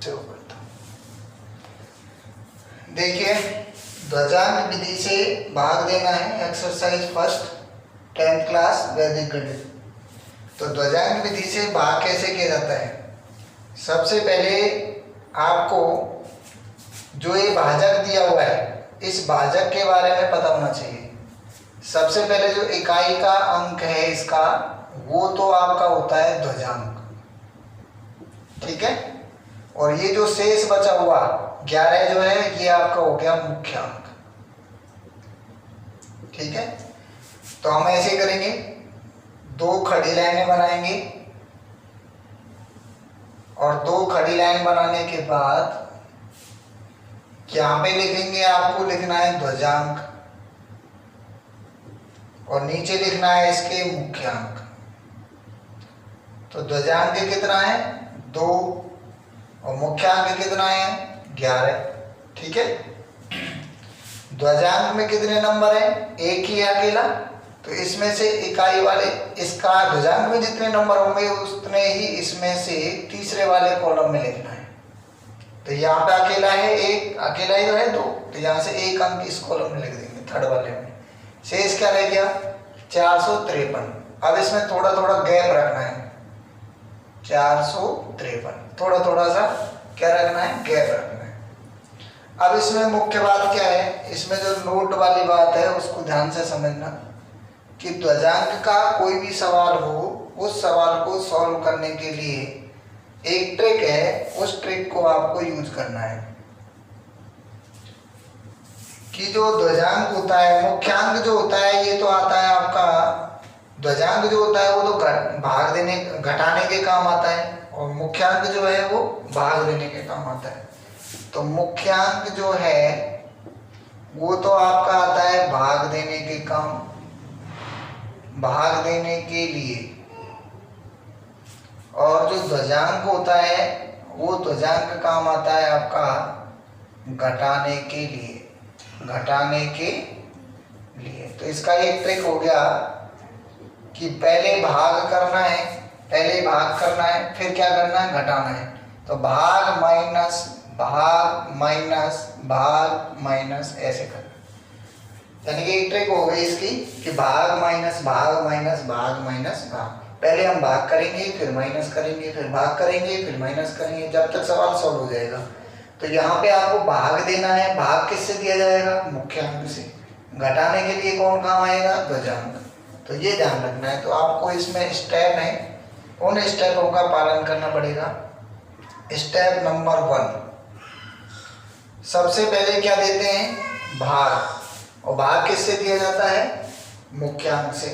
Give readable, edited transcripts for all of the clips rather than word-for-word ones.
शुरू करता हूँ। देखिए, ध्वजांक विधि से भाग देना है, एक्सरसाइज फर्स्ट 10th क्लास वैदिक गणित। तो ध्वजांक विधि से भाग कैसे किया जाता है? सबसे पहले आपको जो ये भाजक दिया हुआ है, इस भाजक के बारे में पता होना चाहिए। सबसे पहले जो इकाई का अंक है इसका, वो तो आपका होता है ध्वजांक, ठीक है। और ये जो शेष बचा हुआ 11 जो है, ये आपका हो गया मुख्यांक, ठीक है। तो हम ऐसे करेंगे, 2 खड़ी लाइनें बनाएंगे और 2 खड़ी लाइन बनाने के बाद यहाँ पे लिखेंगे, आपको लिखना है ध्वजांक और नीचे लिखना है इसके मुख्यांक। तो ध्वजांक कितना है 2 और मुख्यांक कितना है 11, ठीक है। ध्वजांक में कितने नंबर है? एक ही है अकेला। तो इसमें से इकाई वाले, इसका ध्वजांक में जितने नंबर होंगे उतने ही इसमें से तीसरे वाले कॉलम में लिखना है। तो यहाँ पे अकेला है एक, अकेला ही तो है 2, तो यहाँ से एक अंक इस कॉलम में लिख देंगे, थर्ड वाले में। शेष क्या रह गया? 453। अब इसमें थोड़ा थोड़ा गैप रखना है, 453, थोड़ा थोड़ा सा क्या रखना है? गैप रखना है। अब इसमें मुख्य बात क्या है? इसमें जो नोट वाली बात है उसको ध्यान से समझना कि ध्वजांक का कोई भी सवाल हो, उस सवाल को सॉल्व करने के लिए एक ट्रिक है, उस ट्रिक को आपको यूज करना है कि जो ध्वजांक होता है, मुख्यांक जो होता है ये तो आता है आपका, ध्वजांक जो होता है वो तो भाग देने, घटाने के काम आता है, और मुख्यांक जो है वो भाग देने के काम आता है। तो मुख्यांक जो है वो तो आपका आता है भाग देने के काम, भाग देने के लिए, और जो ध्वजांक होता है वो ध्वजांक का काम आता है आपका घटाने के लिए, घटाने के लिए। तो इसका एक ट्रिक हो गया कि पहले भाग करना है, पहले भाग करना है, फिर क्या करना है? घटाना है। तो भाग माइनस भाग माइनस भाग माइनस ऐसे करना, यानी कि एक ट्रिक हो गई इसकी कि भाग माइनस भाग माइनस भाग माइनस भाग। पहले हम भाग करेंगे, फिर माइनस करेंगे, फिर भाग करेंगे, फिर माइनस करेंगे, जब तक सवाल सॉल्व हो जाएगा। तो यहाँ पे आपको भाग देना है, भाग किससे दिया जाएगा? मुख्यांक से। घटाने के लिए कौन काम आएगा? ध्वजांक। तो ये ध्यान रखना है। तो आपको इसमें स्टेप है, उन स्टेपों का पालन करना पड़ेगा। स्टेप नंबर 1, सबसे पहले क्या देते हैं? भाग। और भाग किससे दिया जाता है? मुख्यांक से।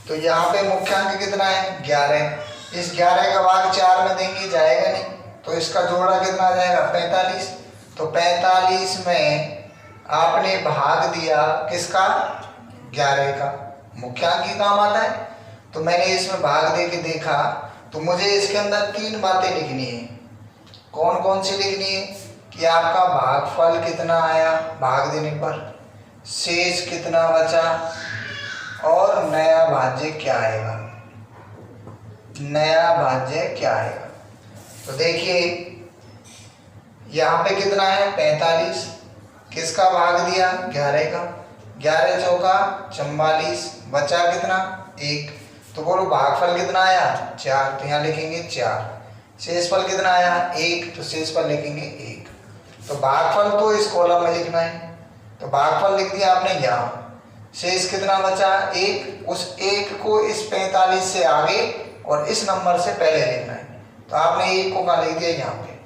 तो यहाँ पे मुख्यांक कितना है? 11। इस 11 का भाग 4 में देंगे, जाएगा नहीं, तो इसका जोड़ा कितना आ जाएगा? 45। तो 45 में आपने भाग दिया किसका? 11 का। मुख्यांक ही काम आता है। तो मैंने इसमें भाग दे के देखा, तो मुझे इसके अंदर 3 बातें लिखनी है। कौन कौन सी लिखनी है? कि आपका भागफल कितना आया भाग देने पर, शेष कितना बचा, और नया भाज्य क्या आएगा, नया भाज्य क्या आएगा। तो देखिए यहाँ पे कितना है? 45। किसका भाग दिया? 11 का। 11 चौका 44, बचा कितना? 1। तो बोलो भागफल कितना आया? 4। तो यहाँ लिखेंगे 4। शेषफल कितना आया? 1। तो शेषफल लिखेंगे 1। तो भागफल तो इस कॉलम में लिखना है, तो भागफल लिख दिया आपने यहाँ। शेष कितना बचा? 1। उस 1 को इस 45 से आगे और इस नंबर से पहले लिखना है। तो आपने 1 को कहाँ लिख दिया? यहाँ पे।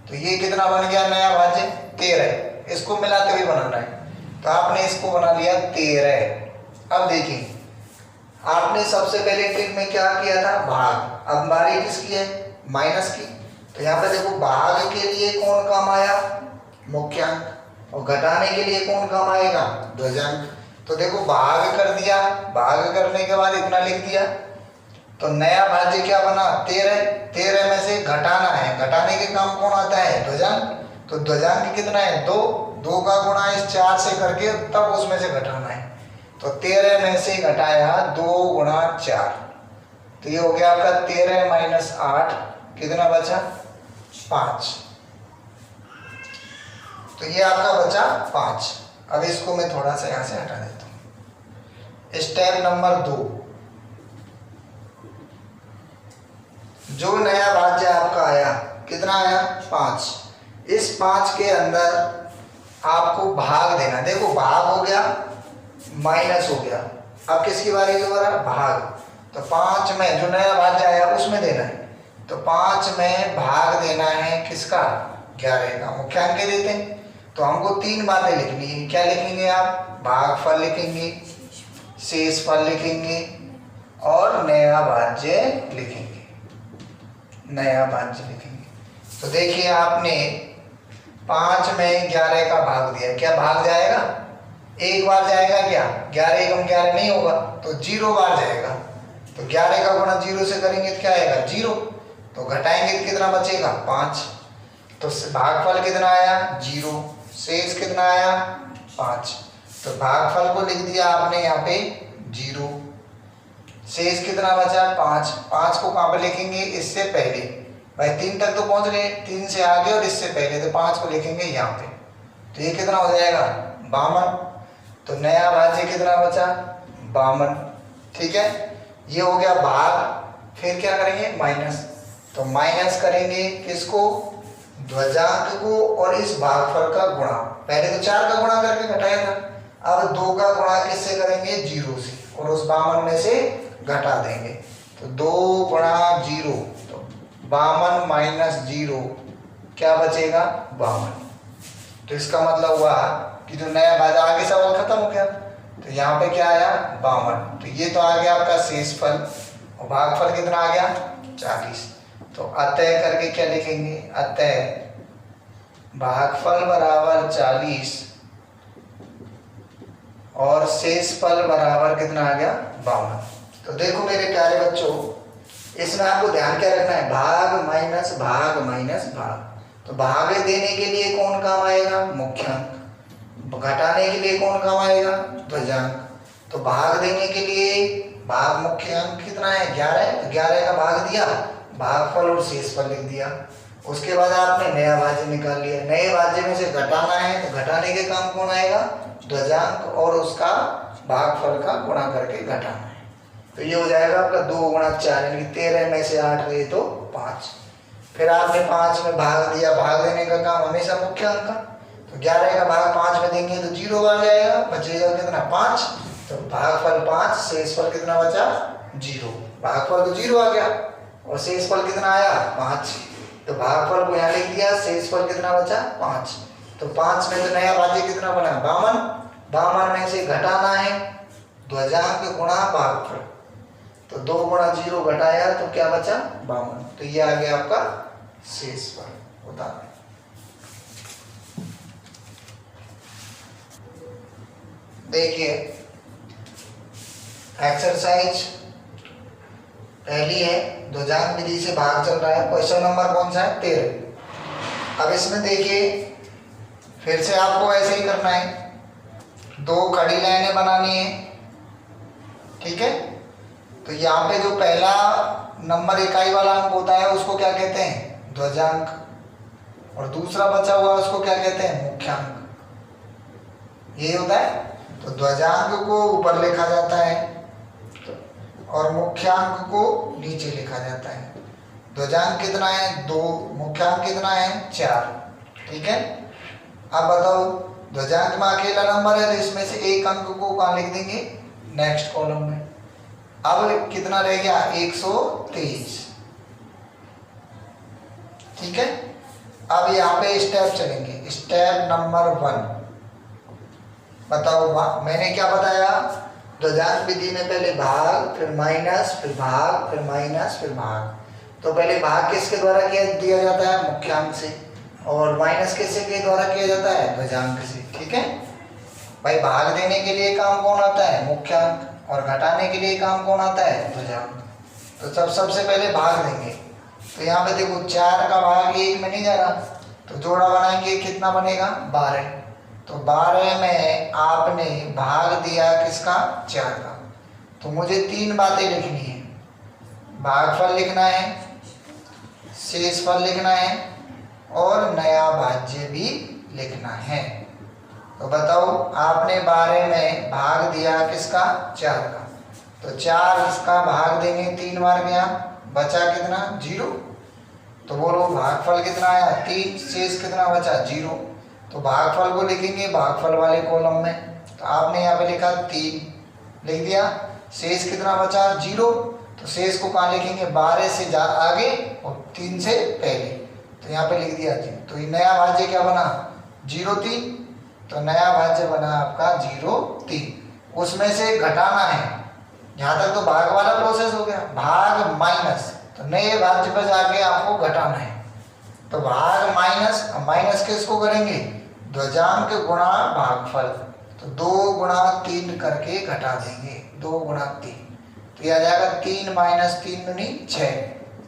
तो ये कितना बन गया नया भाज्य? 13। इसको मिलाते हुए बनाना है, तो आपने इसको बना लिया 13। अब देखिए, आपने सबसे पहले ट्रिक में क्या किया था? भाग। अब बारी किसकी है? माइनस की। तो यहाँ पे देखो, भाग के लिए कौन काम आया? मुख्यांक। और घटाने के लिए कौन काम आएगा? ध्वजांक। तो देखो भाग कर दिया, भाग करने के बाद इतना लिख दिया, तो नया भाज्य क्या बना? 13। 13 में से घटाना है, घटाने के काम कौन आता है? ध्वजांक। तो ध्वजांक कितना है? 2। 2 का गुणा इस 4 से करके तब उसमें से घटाना है। तो 13 में से घटाया 2 गुणा 4, तो ये हो गया आपका 13 माइनस 8, कितना बचा? 5। तो ये आपका बचा 5। अब इसको मैं थोड़ा सा यहाँ से हटा देता हूँ। स्टेप नंबर 2, जो नया भाज्य आपका आया, कितना आया 5, इस 5 के अंदर आपको भाग देना। देखो भाग हो गया, माइनस हो गया, अब किसकी बारी है दोबारा, भाग। तो 5 में जो नया भाज्य आया उसमें देना है, तो 5 में भाग देना है किसका, 11 का। मुख्यांक देते हैं तो हमको 3 बातें लिखनी है। क्या लिखेंगे आप, भागफल लिखेंगे, शेषफल लिखेंगे और नया भाज्य लिखेंगे, नया भाज्य लिखेंगे। तो देखिए आपने 5 में 11 का भाग दिया, क्या भाग जाएगा, एक बार जाएगा क्या, 11 एकम 11 नहीं होगा तो 0 बार जाएगा। तो 11 का गुणा 0 से करेंगे तो क्या आएगा 0, तो घटाएंगे तो कितना बचेगा 5। तो भागफल कितना आया 0, शेष कितना आया 5। तो भागफल को लिख दिया आपने यहाँ पे 0, शेष कितना बचा 5। 5 को कहाँ पे लिखेंगे, इससे पहले, भाई 3 तक तो पहुंच गए, 3 से आगे और इससे पहले, तो 5 को लिखेंगे यहाँ पे। तो ये कितना हो जाएगा 52। तो नया भाज्य कितना बचा 52, ठीक है। ये हो गया भाग, फिर क्या करेंगे माइनस। तो माइनस करेंगे किसको, ध्वजांक को और इस भागफल का गुणा। पहले तो 4 का गुणा करके घटाया था, अब 2 का गुणा किससे करेंगे 0 से, और उस 52 में से घटा देंगे। तो 2 गुणा 0, तो 52 माइनस 0 क्या बचेगा 52। तो इसका मतलब हुआ कि जो नया भाज्य, आगे सवाल खत्म हो गया। तो यहाँ पे क्या आया 52। तो ये तो आ गया आपका शेषफल, और भागफल कितना आ गया 40। तो अतः करके क्या लिखेंगे, अतः भागफल बराबर 40 और शेषफल बराबर कितना आ गया 52। तो देखो मेरे प्यारे बच्चों, इसमें आपको ध्यान क्या रखना है, भाग माइनस भाग माइनस भाग। तो भाग देने के लिए कौन काम आएगा, मुख्यांक। घटाने के लिए कौन काम आएगा, ध्वजांक। तो भाग देने के लिए भाग मुख्यांक कितना है 11, तो 11 का भाग दिया, भागफल और शेषफल लिख दिया। उसके बाद आपने नया भाज्य निकाल लिया। नए भाज्य में से घटाना है, तो घटाने के काम कौन आएगा, ध्वजांक और उसका भागफल का गुणा करके घटाना है। तो ये हो जाएगा आपका 2 गुणा 4, यानी 13 में से 8 गए तो 5। फिर आपने 5 में भाग दिया, भाग देने का काम हमेशा मुख्यांक का। तो 11 का भाग 5 में देंगे तो 0 बार जाएगा, बचेगा कितना 5। तो भागफल 5, शेषफल कितना बचा 0। भागफल तो 0 आ गया और शेषफल कितना आया 5। तो भागफल को यहाँ लिख दिया, शेषफल कितना बचा 5। तो 5 में तो नया भाज्य कितना बना 52, 52 में से घटाना है ध्वजांक गुणा भागफल। तो 2 गुणा 0 घटाया तो क्या बचा 52। तो ये आ गया आपका शेषफल। उदाहरण देखिए, एक्सरसाइज पहली है, ध्वजांक विधि से भाग चल रहा है। क्वेश्चन नंबर कौन सा है 13। अब इसमें देखिए फिर से आपको ऐसे ही करना है, 2 खड़ी लाइनें बनानी है, ठीक है। तो यहाँ पे जो पहला नंबर इकाई वाला अंक होता है उसको क्या कहते हैं ध्वजांक, और दूसरा बचा हुआ उसको क्या कहते हैं मुख्यांक। ये होता है। तो ध्वजांक को ऊपर लिखा जाता है और मुख्यांक को नीचे लिखा जाता है। ध्वजांक कितना है 2, मुख्यांक कितना है 4, ठीक है। अब बताओ, ध्वजांक में अकेला नंबर है तो इसमें से एक अंक को कहाँ लिख देंगे, नेक्स्ट कॉलम में। अब कितना रह गया 123, ठीक है। अब यहाँ पे स्टेप चलेंगे। स्टेप नंबर 1 बताओ, मैंने क्या बताया, ध्वजांक विधि में पहले भाग, फिर माइनस, फिर भाग, फिर माइनस, फिर भाग। तो पहले भाग किसके द्वारा दिया जाता है मुख्यांक से, और माइनस किससे के द्वारा किया जाता है ध्वजांक से, ठीक है भाई। भाग देने के लिए काम कौन आता है मुख्यांक, और घटाने के लिए काम कौन आता है ध्वजांक। तो सबसे पहले भाग देंगे। तो यहाँ पे देखो 4 का भाग 1 में नहीं जा रहा, तो जोड़ा बनाएंगे, कितना बनेगा 12। तो 12 में आपने भाग दिया किसका 4 का। तो मुझे 3 बातें लिखनी है, भागफल लिखना है, शेषफल लिखना है और नया भाज्य भी लिखना है। तो बताओ, आपने 12 में भाग दिया किसका? 4 का। तो 4 इसका भाग देंगे 3 बार गया, बचा कितना? 0। तो बोलो भागफल कितना आया? 3। शेष कितना बचा? 0। तो भागफल को लिखेंगे भागफल वाले कॉलम में। तो आपने यहाँ पे लिखा 3 लिख दिया। शेष कितना बचा? 0। तो शेष को कहाँ लिखेंगे? 12 से आगे और 3 से पहले। तो यहाँ पे लिख दिया 0। तो ये नया भाज्य क्या बना? 0 3। तो नया भाज्य बना आपका 0 3। उसमें से घटाना है। यहाँ तक तो भाग वाला प्रोसेस हो गया। भाग माइनस, तो नए भाज्य पर जाके आपको घटाना है। तो भाग माइनस, माइनस किसको करेंगे? ध्वजांक गुणा भागफल। तो 2 गुणा 3 करके घटा देंगे। 2 गुणा 3, तो यह आ जाएगा 3 माइनस 3 दूनी 6।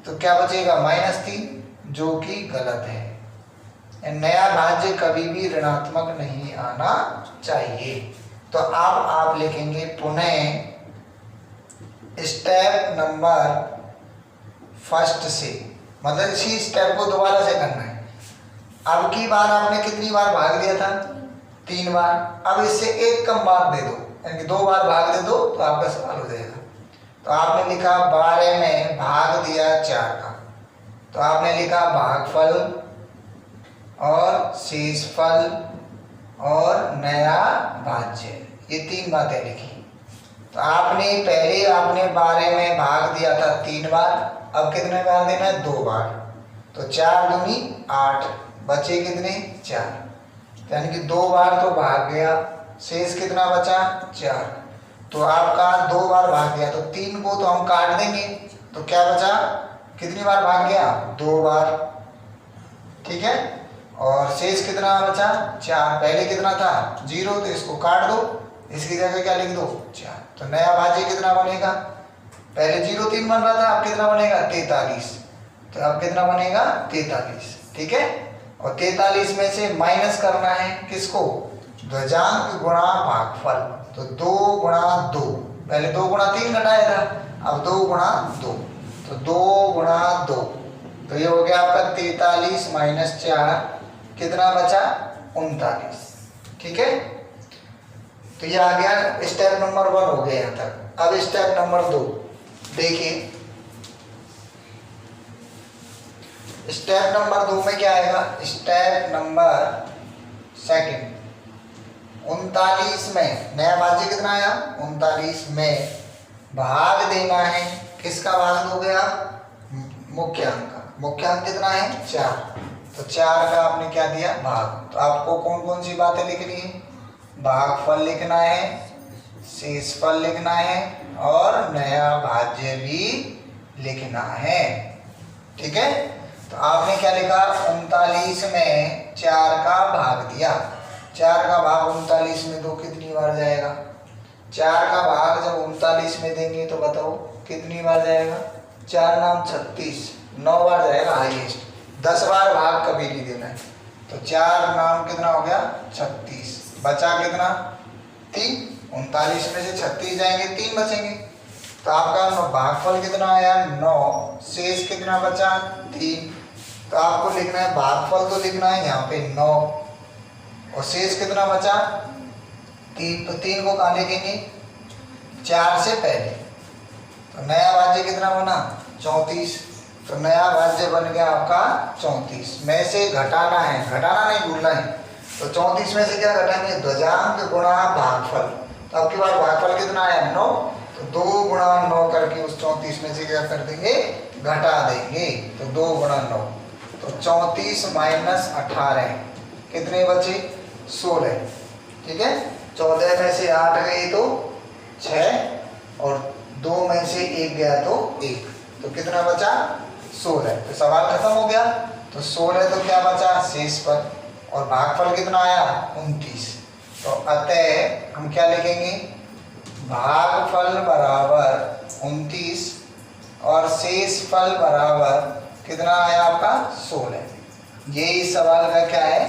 तो क्या बचेगा? -3, जो कि गलत है। नया भाज्य कभी भी ऋणात्मक नहीं आना चाहिए। तो अब आप लिखेंगे पुनः स्टेप नंबर फर्स्ट से, मतलब इसी स्टेप को दोबारा से करना है। अब की बार आपने कितनी बार भाग दिया था? 3 बार। अब इससे एक कम बार दे दो, यानी 2 बार भाग दे दो तो आपका सवाल हो जाएगा। तो आपने लिखा 12 में भाग दिया 4 का। तो आपने लिखा भागफल और शेषफल और नया भाज्य, ये 3 बातें लिखी। तो आपने पहले 12 में भाग दिया था 3 बार, अब कितने बार देना है? 2 बार। तो 4 दूनी 8, बचे कितने? 4। यानी कि 2 बार तो भाग गया, शेष कितना बचा? 4। तो आपका 2 बार भाग गया, तो 3 को तो हम काट देंगे। तो क्या बचा? कितनी बार भाग गया? 2 बार। ठीक है। और शेष कितना बचा? 4। पहले कितना था? 0, तो इसको काट दो, इसकी जगह क्या लिख दो? 4। तो नया भाज्य कितना बनेगा? पहले 0 3 बन रहा था, अब कितना बनेगा? 43। तो अब कितना बनेगा? 43। ठीक है। और 43 में से माइनस करना है किसको? ध्वजांक गुणा भागफल। तो 2 गुणा 2, पहले 2 गुणा 3 घटाया था, अब 2 गुणा 2। तो 2 गुणा 2, तो ये हो गया आपका 43 माइनस 4, कितना बचा? 39। ठीक है। तो ये आ गया स्टेप नंबर 1 हो गया यहाँ तक। अब स्टेप नंबर 2 देखिए। स्टेप नंबर 2 में क्या आएगा? स्टेप नंबर 2 39 में नया भाज्य कितना आया? 39 में भाग देना है, किसका भाग दोगे आप? मुख्यांक का। मुख्यांक कितना है? 4। तो 4 का आपने क्या दिया? भाग। तो आपको कौन कौन सी बातें लिखनी है? भागफल लिखना है, शेषफल लिखना है और नया भाज्य भी लिखना है। ठीक है। तो आपने क्या लिखा? 39 में 4 का भाग दिया। 4 का भाग 39 में दो, कितनी बार जाएगा? 4 का भाग जब 39 में देंगे तो बताओ कितनी बार जाएगा? 4 नाम 36, 9 बार जाएगा हाईएस्ट। 10 बार भाग कभी नहीं देना है। तो 4 नाम कितना हो गया? 36। बचा कितना? 3। 39 में से 36 जाएंगे, 3 बचेंगे। तो आपका भागफल कितना आया? 9। शेष कितना बचा? 3। तो आपको लिखना है भागफल तो लिखना है यहाँ पे 9 और शेष कितना बचा? 3। तो 3 को कहाँ लिखेंगे? 4 से पहले। तो नया भाज्य कितना बना? 34। तो नया भाज्य बन गया आपका 34 में से घटाना है, घटाना नहीं भूलना है। तो 34 में से क्या घटाएंगे? ध्वजांक गुणा भागफल। तो अब की बार भागफल कितना आया? 9। तो 2 गुणा 9 करके उस 34 में से क्या कर देंगे? घटा देंगे। तो 2 गुणा 9, तो 34 माइनस 18 कितने बचे? 16। ठीक है। 14 में से 8 गई तो 6 और 2 में से 1 गया तो 1, तो कितना बचा? 16। तो सवाल खत्म हो गया। तो 16 तो क्या बचा? शेष पर। और भागफल कितना आया? 29। तो अतः हम क्या लिखेंगे? भागफल बराबर 29 और शेषफल बराबर कितना आया आपका? 16। यही सवाल का क्या है?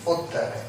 उत्तर है।